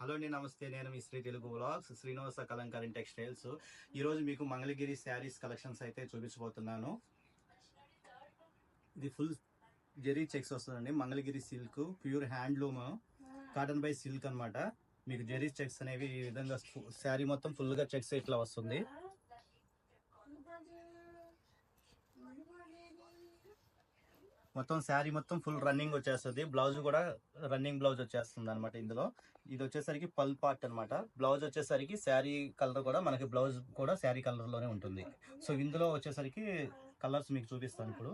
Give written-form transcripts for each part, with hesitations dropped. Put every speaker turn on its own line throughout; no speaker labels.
Hello అండి, నమస్తే. నేను మీ శ్రీ తెలుగు వ్లాగ్స్ శ్రీనివాస కలంకారీ టెక్స్టైల్స్. ఈరోజు మీకు మంగళగిరి శారీస్ కలెక్షన్స్ అయితే చూపించబోతున్నాను. ఇది ఫుల్ జెరీ చెక్స్ వస్తుందండి. Mangalagiri silk pure handloom cotton by silk అనమాట. మీకు జెరీ చెక్స్ అనేవి ఈ విధంగా శారీ మొత్తం ఫుల్గా చెక్స్ ఇట్లా వస్తుంది. మొత్తం శారీ మొత్తం ఫుల్ రన్నింగ్ వచ్చేస్తుంది. బ్లౌజ్ కూడా రన్నింగ్ బ్లౌజ్ వచ్చేస్తుంది అనమాట. ఇందులో ఇది వచ్చేసరికి పల్ పార్ట్ అనమాట. బ్లౌజ్ వచ్చేసరికి శారీ కలర్ కూడా మనకి బ్లౌజ్ కూడా శారీ కలర్ లోనే ఉంటుంది. సో ఇందులో వచ్చేసరికి కలర్స్ మీకు చూపిస్తాను ఇప్పుడు.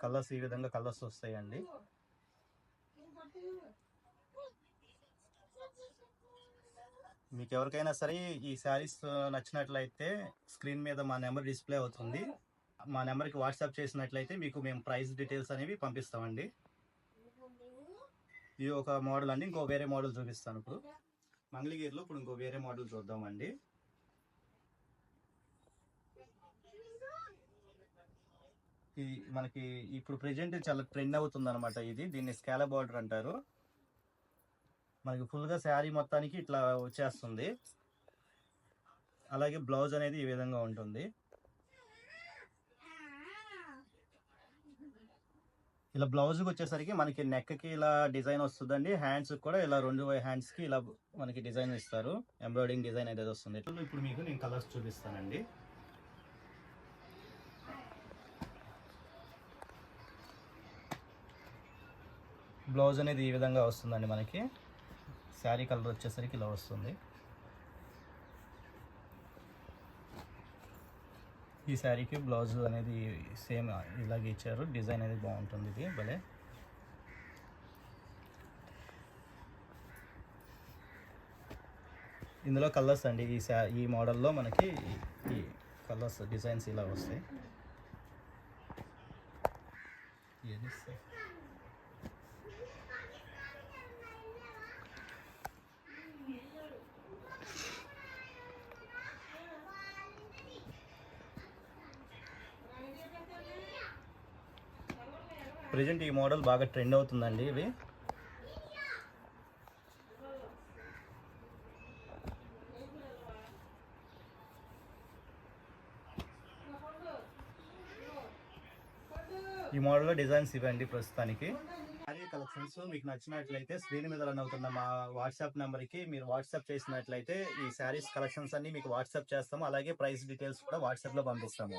కలర్స్ ఈ విధంగా కలర్స్ వస్తాయండి. మీకు ఎవరికైనా సరే ఈ శారీస్ నచ్చినట్లయితే స్క్రీన్ మీద మా నెంబర్ డిస్ప్లే అవుతుంది. మా నెంబర్కి వాట్సాప్ చేసినట్లయితే మీకు మేము ప్రైస్ డీటెయిల్స్ అనేవి పంపిస్తామండి. ఇది ఒక మోడల్ అండి. ఇంకో వేరే మోడల్ చూపిస్తాను ఇప్పుడు. మంగళగిరిలో ఇప్పుడు ఇంకో వేరే మోడల్ చూద్దామండి. ఇది మనకి ఇప్పుడు ప్రెజెంట్ చాలా ట్రెండ్ అవుతుంది అనమాట. దీన్ని స్కాలా బార్డర్ అంటారు. మనకి ఫుల్గా శారీ మొత్తానికి ఇట్లా వచ్చేస్తుంది. అలాగే బ్లౌజ్ అనేది ఈ విధంగా ఉంటుంది. ఇలా బ్లౌజ్కి వచ్చేసరికి మనకి నెక్కి ఇలా డిజైన్ వస్తుందండి. హ్యాండ్స్కి కూడా ఇలా రెండు హ్యాండ్స్కి ఇలా మనకి డిజైన్ ఇస్తారు. ఎంబ్రాయిడింగ్ డిజైన్ అనేది వస్తుంది. ఇప్పుడు మీకు నేను కలర్స్ చూపిస్తానండి. బ్లౌజ్ అనేది ఈ విధంగా వస్తుందండి. మనకి శారీ కలర్ వచ్చేసరికి ఇలా వస్తుంది. ఈ శారీకి బ్లౌజ్ అనేది సేమ్ ఇలాగే ఇచ్చారు. డిజైన్ అనేది బాగుంటుంది. ఇది భలే. ఇందులో కలర్స్ అండి. ఈ మోడల్లో మనకి ఈ కలర్స్ డిజైన్స్ ఇలా వస్తాయి. ప్రెజెంట్ ఈ మోడల్ బాగా ట్రెండ్ అవుతుందండి. ఇవి ఈ మోడల్లో డిజైన్స్ ఇవ్వండి ప్రస్తుతానికి. శారీ కలెక్షన్స్ మీకు నచ్చినట్లయితే స్క్రీన్ మీద రన్ అవుతున్న మా వాట్సాప్ నెంబర్కి మీరు వాట్సాప్ చేసినట్లయితే ఈ శారీస్ కలెక్షన్స్ అన్ని మీకు వాట్సాప్ చేస్తాము. అలాగే ప్రైస్ డీటెయిల్స్ కూడా వాట్సాప్లో పంపిస్తాము.